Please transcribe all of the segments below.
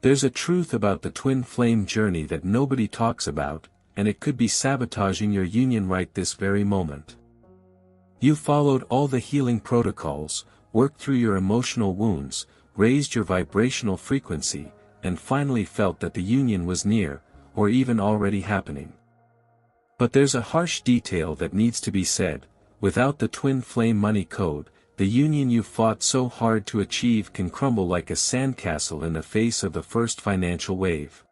There's a truth about the twin flame journey that nobody talks about, and it could be sabotaging your union right this very moment. You followed all the healing protocols, worked through your emotional wounds, raised your vibrational frequency, and finally felt that the union was near, or even already happening. But there's a harsh detail that needs to be said: without the twin flame money code, the union you fought so hard to achieve can crumble like a sandcastle in the face of the first financial wave.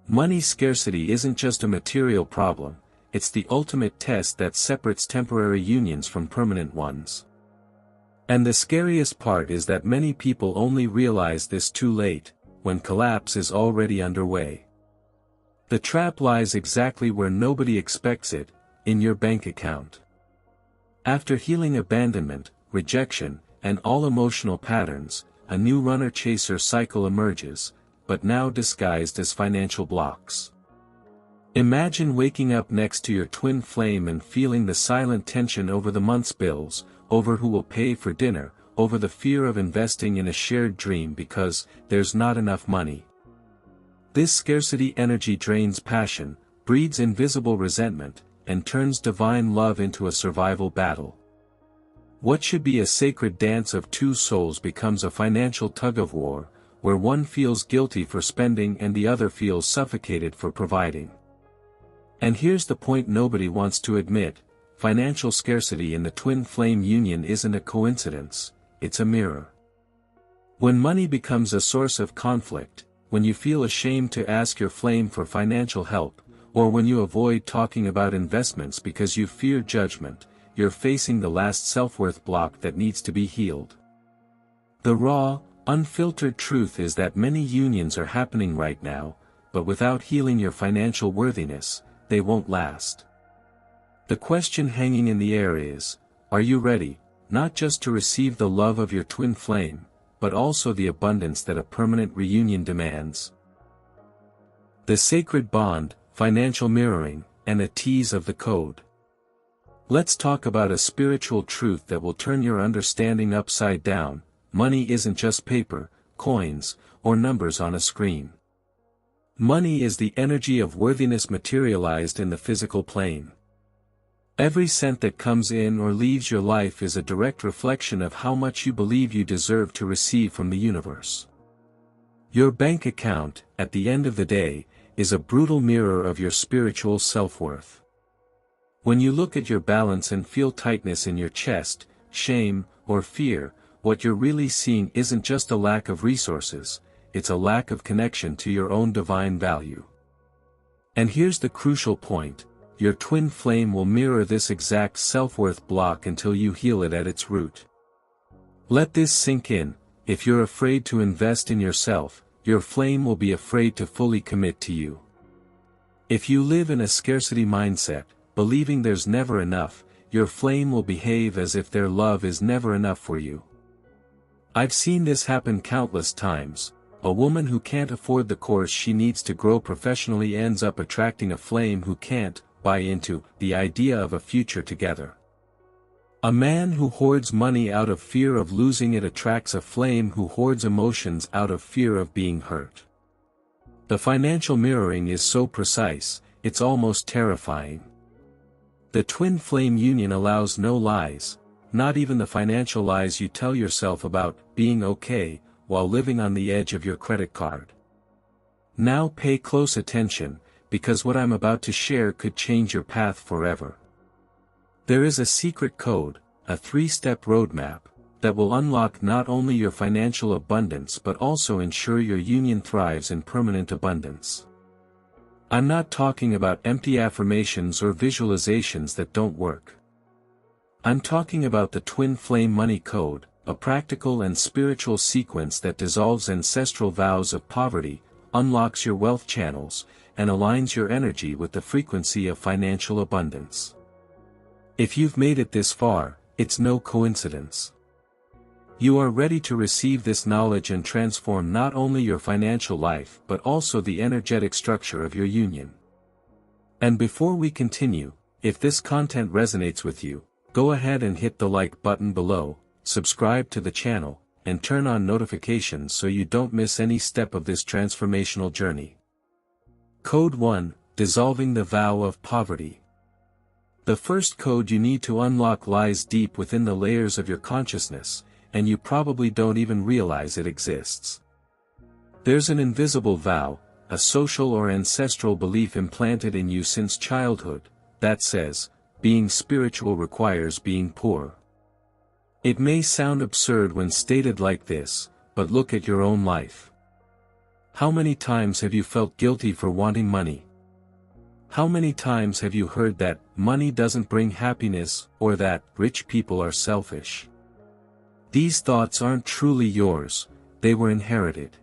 Money scarcity isn't just a material problem, it's the ultimate test that separates temporary unions from permanent ones. And the scariest part is that many people only realize this too late, when collapse is already underway. The trap lies exactly where nobody expects it, in your bank account. After healing abandonment, rejection, and all emotional patterns, a new runner-chaser cycle emerges, but now disguised as financial blocks. Imagine waking up next to your twin flame and feeling the silent tension over the month's bills, over who will pay for dinner, over the fear of investing in a shared dream because there's not enough money. This scarcity energy drains passion, breeds invisible resentment, and turns divine love into a survival battle. What should be a sacred dance of two souls becomes a financial tug-of-war, where one feels guilty for spending and the other feels suffocated for providing. And here's the point nobody wants to admit: financial scarcity in the twin flame union isn't a coincidence, it's a mirror. When money becomes a source of conflict, when you feel ashamed to ask your flame for financial help, or when you avoid talking about investments because you fear judgment, you're facing the last self-worth block that needs to be healed. The raw, unfiltered truth is that many unions are happening right now, but without healing your financial worthiness, they won't last. The question hanging in the air is, are you ready, not just to receive the love of your twin flame, but also the abundance that a permanent reunion demands? The sacred bond, financial mirroring, and a tease of the code. Let's talk about a spiritual truth that will turn your understanding upside down: money isn't just paper, coins, or numbers on a screen. Money is the energy of worthiness materialized in the physical plane. Every cent that comes in or leaves your life is a direct reflection of how much you believe you deserve to receive from the universe. Your bank account, at the end of the day, is a brutal mirror of your spiritual self-worth. When you look at your balance and feel tightness in your chest, shame, or fear, what you're really seeing isn't just a lack of resources, it's a lack of connection to your own divine value. And here's the crucial point: your twin flame will mirror this exact self-worth block until you heal it at its root. Let this sink in: if you're afraid to invest in yourself, your flame will be afraid to fully commit to you. If you live in a scarcity mindset, believing there's never enough, your flame will behave as if their love is never enough for you. I've seen this happen countless times. A woman who can't afford the course she needs to grow professionally ends up attracting a flame who can't buy into the idea of a future together. A man who hoards money out of fear of losing it attracts a flame who hoards emotions out of fear of being hurt. The financial mirroring is so precise, it's almost terrifying. The twin flame union allows no lies, not even the financial lies you tell yourself about being okay, while living on the edge of your credit card. Now pay close attention, because what I'm about to share could change your path forever. There is a secret code, a 3-step roadmap, that will unlock not only your financial abundance but also ensure your union thrives in permanent abundance. I'm not talking about empty affirmations or visualizations that don't work. I'm talking about the twin flame money code, a practical and spiritual sequence that dissolves ancestral vows of poverty, unlocks your wealth channels, and aligns your energy with the frequency of financial abundance. If you've made it this far, it's no coincidence. You are ready to receive this knowledge and transform not only your financial life but also the energetic structure of your union. And before we continue, if this content resonates with you, go ahead and hit the like button below, subscribe to the channel, and turn on notifications so you don't miss any step of this transformational journey. Code 1: Dissolving the Vow of Poverty. The first code you need to unlock lies deep within the layers of your consciousness, and you probably don't even realize it exists. There's an invisible vow, a social or ancestral belief implanted in you since childhood, that says, being spiritual requires being poor. It may sound absurd when stated like this, but look at your own life. How many times have you felt guilty for wanting money? How many times have you heard that money doesn't bring happiness, or that rich people are selfish? These thoughts aren't truly yours, they were inherited.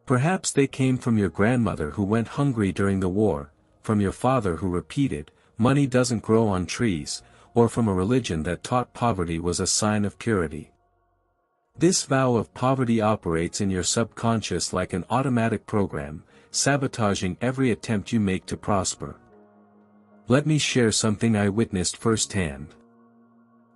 Perhaps they came from your grandmother who went hungry during the war, from your father who repeated, "Money doesn't grow on trees," or from a religion that taught poverty was a sign of purity. This vow of poverty operates in your subconscious like an automatic program, sabotaging every attempt you make to prosper. Let me share something I witnessed firsthand.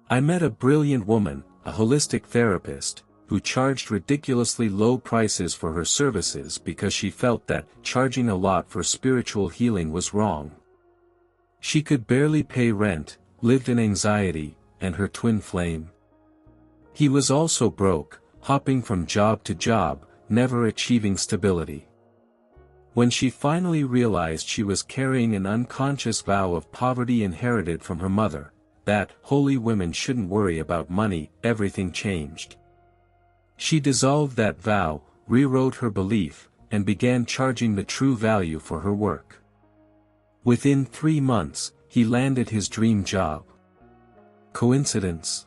I met a brilliant woman, a holistic therapist, who charged ridiculously low prices for her services because she felt that charging a lot for spiritual healing was wrong. She could barely pay rent, lived in anxiety, and her twin flame. He was also broke, hopping from job to job, never achieving stability. When she finally realized she was carrying an unconscious vow of poverty inherited from her mother, that holy women shouldn't worry about money, everything changed. She dissolved that vow, rewrote her belief, and began charging the true value for her work. Within 3 months, he landed his dream job. Coincidence?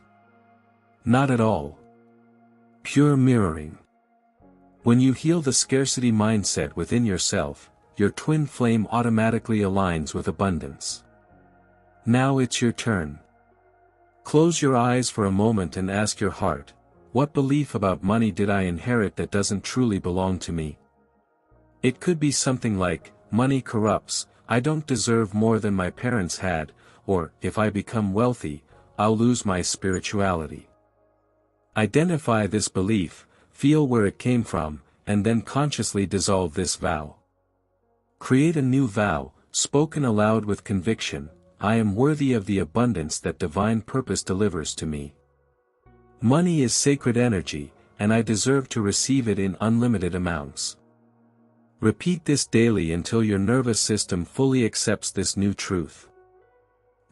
Not at all. Pure mirroring. When you heal the scarcity mindset within yourself, your twin flame automatically aligns with abundance. Now it's your turn. Close your eyes for a moment and ask your heart, what belief about money did I inherit that doesn't truly belong to me? It could be something like, money corrupts, I don't deserve more than my parents had, or, if I become wealthy, I'll lose my spirituality. Identify this belief, feel where it came from, and then consciously dissolve this vow. Create a new vow, spoken aloud with conviction, I am worthy of the abundance that divine purpose delivers to me. Money is sacred energy, and I deserve to receive it in unlimited amounts. Repeat this daily until your nervous system fully accepts this new truth.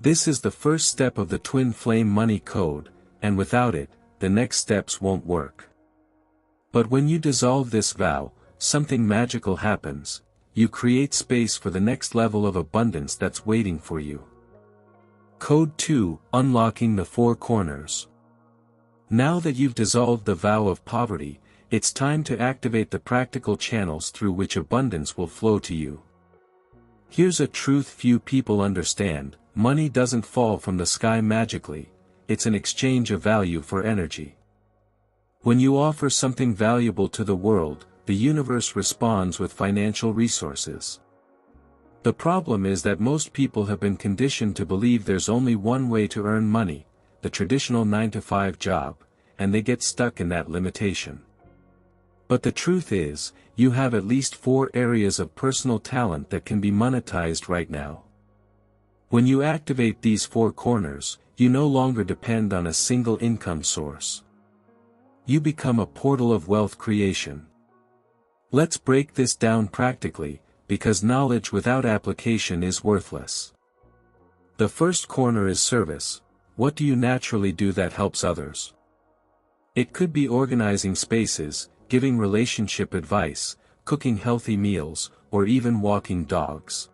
This is the first step of the twin flame money code, and without it, the next steps won't work. But when you dissolve this vow, something magical happens, you create space for the next level of abundance that's waiting for you. Code 2: Unlocking the 4 corners. Now that you've dissolved the vow of poverty, it's time to activate the practical channels through which abundance will flow to you. Here's a truth few people understand, money doesn't fall from the sky magically, it's an exchange of value for energy. When you offer something valuable to the world, the universe responds with financial resources. The problem is that most people have been conditioned to believe there's only one way to earn money, the traditional 9-to-5 job, and they get stuck in that limitation. But the truth is, you have at least 4 areas of personal talent that can be monetized right now. When you activate these 4 corners, you no longer depend on a single income source. You become a portal of wealth creation. Let's break this down practically, because knowledge without application is worthless. The first corner is service. What do you naturally do that helps others? It could be organizing spaces, giving relationship advice, cooking healthy meals, or even walking dogs.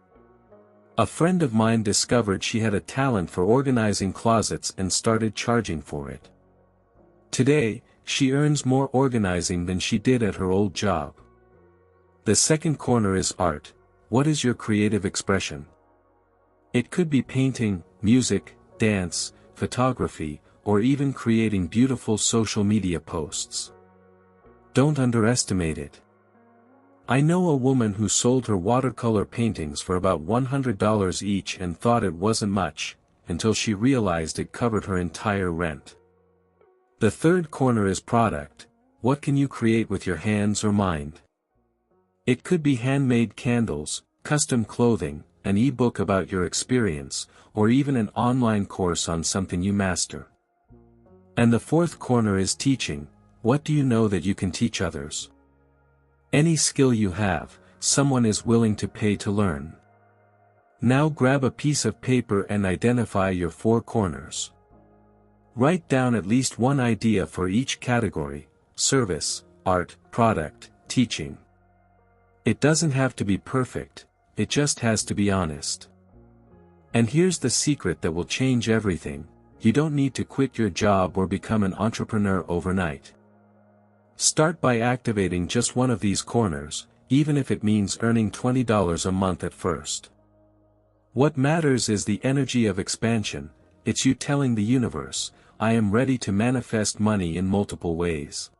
A friend of mine discovered she had a talent for organizing closets and started charging for it. Today, she earns more organizing than she did at her old job. The second corner is art. What is your creative expression? It could be painting, music, dance, photography, or even creating beautiful social media posts. Don't underestimate it. I know a woman who sold her watercolor paintings for about $100 each and thought it wasn't much, until she realized it covered her entire rent. The third corner is product. What can you create with your hands or mind? It could be handmade candles, custom clothing, an e-book about your experience, or even an online course on something you master. And the fourth corner is teaching. What do you know that you can teach others? Any skill you have, someone is willing to pay to learn. Now grab a piece of paper and identify your four corners. Write down at least one idea for each category: service, art, product, teaching. It doesn't have to be perfect, it just has to be honest. And here's the secret that will change everything: you don't need to quit your job or become an entrepreneur overnight. Start by activating just one of these corners, even if it means earning $20 a month at first. What matters is the energy of expansion. It's you telling the universe, I am ready to manifest money in multiple ways.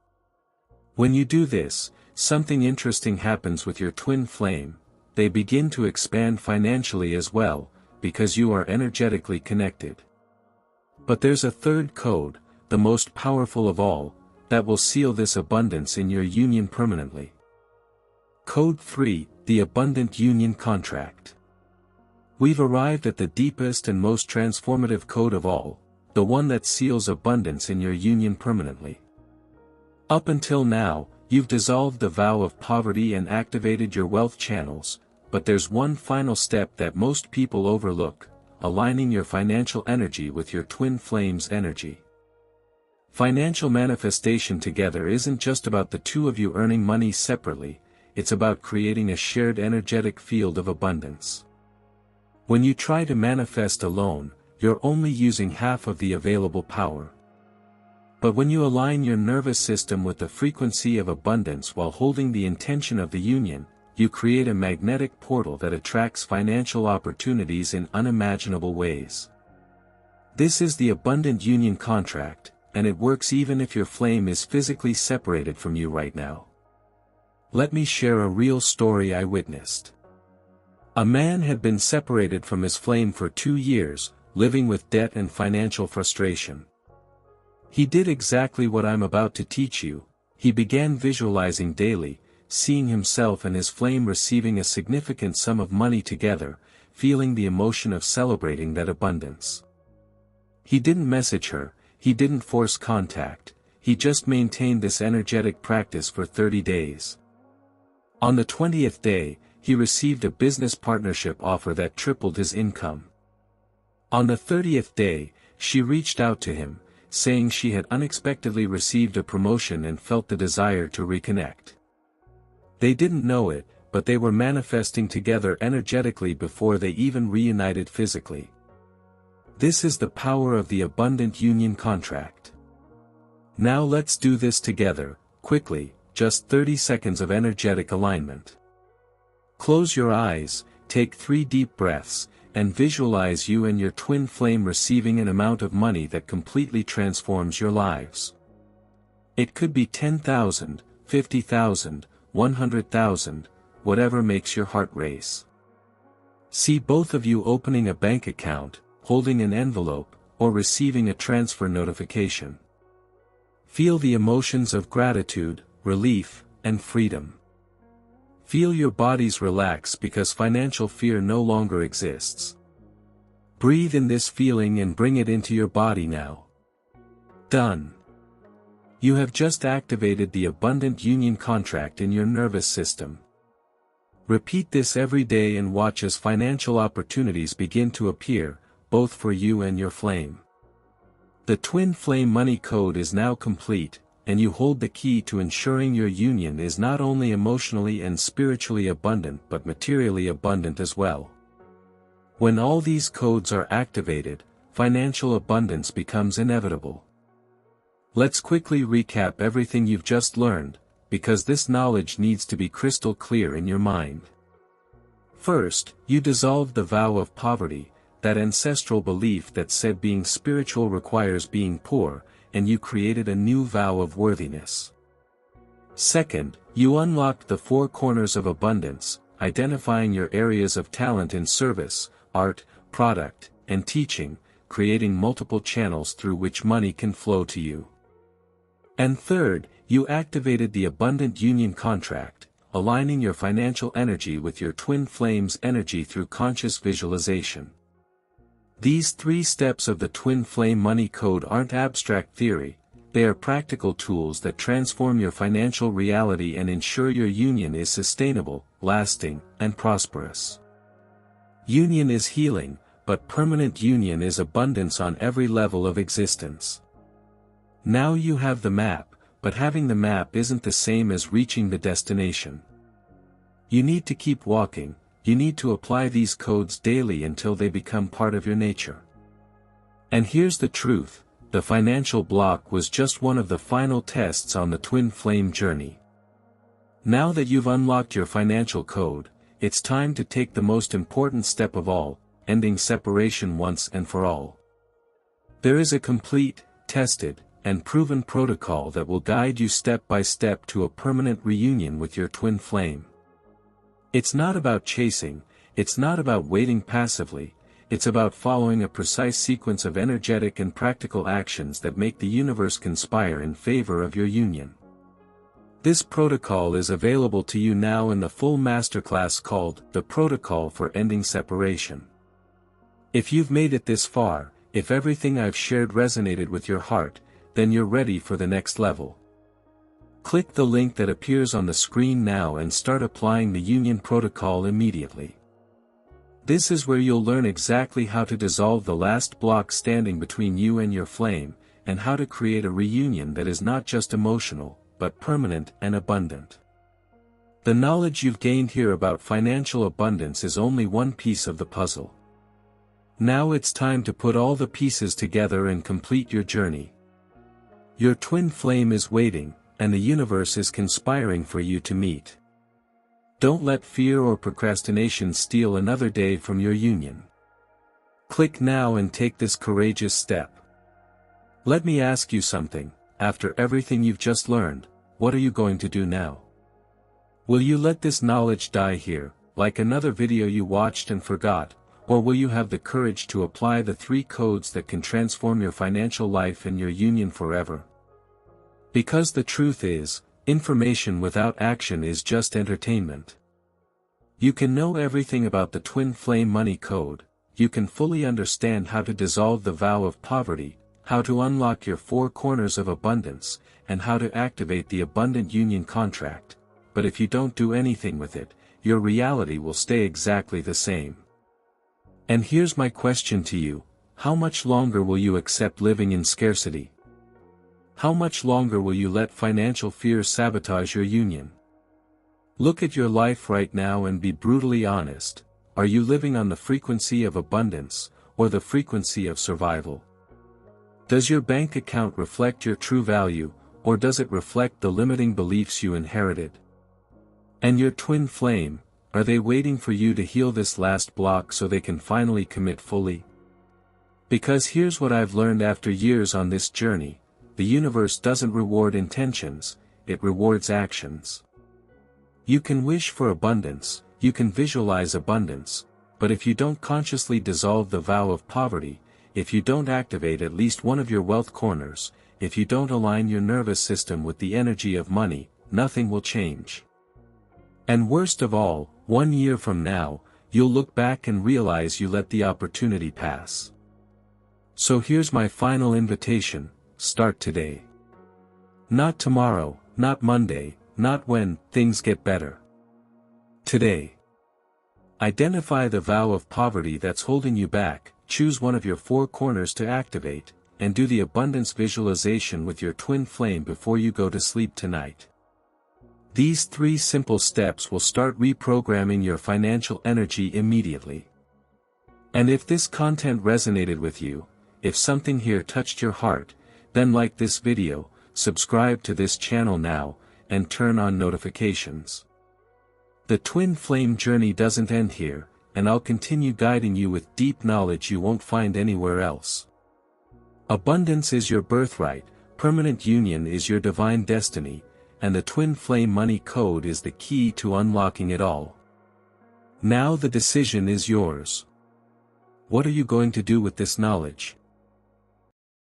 When you do this, something interesting happens with your twin flame. They begin to expand financially as well, because you are energetically connected. But there's a third code, the most powerful of all, that will seal this abundance in your union permanently. Code 3, the Abundant Union Contract. We've arrived at the deepest and most transformative code of all, the one that seals abundance in your union permanently. Up until now, you've dissolved the vow of poverty and activated your wealth channels, but there's one final step that most people overlook: aligning your financial energy with your twin flame's energy. Financial manifestation together isn't just about the two of you earning money separately, it's about creating a shared energetic field of abundance. When you try to manifest alone, you're only using half of the available power. But when you align your nervous system with the frequency of abundance while holding the intention of the union, you create a magnetic portal that attracts financial opportunities in unimaginable ways. This is the Abundant Union Contract, and it works even if your flame is physically separated from you right now. Let me share a real story I witnessed. A man had been separated from his flame for 2 years, living with debt and financial frustration. He did exactly what I'm about to teach you. He began visualizing daily, seeing himself and his flame receiving a significant sum of money together, feeling the emotion of celebrating that abundance. He didn't message her, he didn't force contact, he just maintained this energetic practice for 30 days. On the 20th day, he received a business partnership offer that tripled his income. On the 30th day, she reached out to him, saying she had unexpectedly received a promotion and felt the desire to reconnect. They didn't know it, but they were manifesting together energetically before they even reunited physically. This is the power of the Abundant Union Contract. Now let's do this together, quickly, just 30 seconds of energetic alignment. Close your eyes, take 3 deep breaths, and visualize you and your twin flame receiving an amount of money that completely transforms your lives. It could be 10,000, 50,000, 100,000, whatever makes your heart race. See both of you opening a bank account, holding an envelope, or receiving a transfer notification. Feel the emotions of gratitude, relief, and freedom. Feel your bodies relax because financial fear no longer exists. Breathe in this feeling and bring it into your body now. Done. You have just activated the Abundant Union Contract in your nervous system. Repeat this every day and watch as financial opportunities begin to appear, both for you and your flame. The Twin Flame Money Code is now complete, and you hold the key to ensuring your union is not only emotionally and spiritually abundant but materially abundant as well. When all these codes are activated, financial abundance becomes inevitable. Let's quickly recap everything you've just learned, because this knowledge needs to be crystal clear in your mind. First, you dissolved the vow of poverty, that ancestral belief that said being spiritual requires being poor, and you created a new vow of worthiness. Second, you unlocked the 4 corners of abundance, identifying your areas of talent in service, art, product, and teaching, creating multiple channels through which money can flow to you. And third, you activated the abundant union contract, aligning your financial energy with your twin flame's energy through conscious visualization. These 3 steps of the twin flame money code aren't abstract theory, they are practical tools that transform your financial reality and ensure your union is sustainable, lasting, and prosperous. Union is healing, but permanent union is abundance on every level of existence. Now you have the map, but having the map isn't the same as reaching the destination. You need to keep walking, you need to apply these codes daily until they become part of your nature. And here's the truth, the financial block was just one of the final tests on the twin flame journey. Now that you've unlocked your financial code, it's time to take the most important step of all, ending separation once and for all. There is a complete, tested, and proven protocol that will guide you step by step to a permanent reunion with your twin flame. It's not about chasing, it's not about waiting passively, it's about following a precise sequence of energetic and practical actions that make the universe conspire in favor of your union. This protocol is available to you now in the full masterclass called The Protocol for Ending Separation. If you've made it this far, if everything I've shared resonated with your heart, then you're ready for the next level. Click the link that appears on the screen now and start applying the union protocol immediately. This is where you'll learn exactly how to dissolve the last block standing between you and your flame, and how to create a reunion that is not just emotional, but permanent and abundant. The knowledge you've gained here about financial abundance is only one piece of the puzzle. Now it's time to put all the pieces together and complete your journey. Your twin flame is waiting, and the universe is conspiring for you to meet. Don't let fear or procrastination steal another day from your union. Click now and take this courageous step. Let me ask you something, after everything you've just learned, what are you going to do now? Will you let this knowledge die here, like another video you watched and forgot, or will you have the courage to apply the 3 codes that can transform your financial life and your union forever? Because the truth is, information without action is just entertainment. You can know everything about the twin flame money code, you can fully understand how to dissolve the vow of poverty, how to unlock your 4 corners of abundance, and how to activate the abundant union contract, but if you don't do anything with it, your reality will stay exactly the same. And here's my question to you, how much longer will you accept living in scarcity? How much longer will you let financial fear sabotage your union? Look at your life right now and be brutally honest, are you living on the frequency of abundance, or the frequency of survival? Does your bank account reflect your true value, or does it reflect the limiting beliefs you inherited? And your twin flame, are they waiting for you to heal this last block so they can finally commit fully? Because here's what I've learned after years on this journey, the universe doesn't reward intentions, it rewards actions. You can wish for abundance, you can visualize abundance, but if you don't consciously dissolve the vow of poverty, if you don't activate at least one of your wealth corners, if you don't align your nervous system with the energy of money, nothing will change. And worst of all, 1 year from now, you'll look back and realize you let the opportunity pass. So here's my final invitation, start today. Not tomorrow, not Monday, not when things get better. Today. Identify the vow of poverty that's holding you back, choose one of your 4 corners to activate, and do the abundance visualization with your twin flame before you go to sleep tonight. These 3 simple steps will start reprogramming your financial energy immediately. And if this content resonated with you, if something here touched your heart, then like this video, subscribe to this channel now, and turn on notifications. The twin flame journey doesn't end here, and I'll continue guiding you with deep knowledge you won't find anywhere else. Abundance is your birthright, permanent union is your divine destiny, and the twin flame money code is the key to unlocking it all. Now the decision is yours. What are you going to do with this knowledge?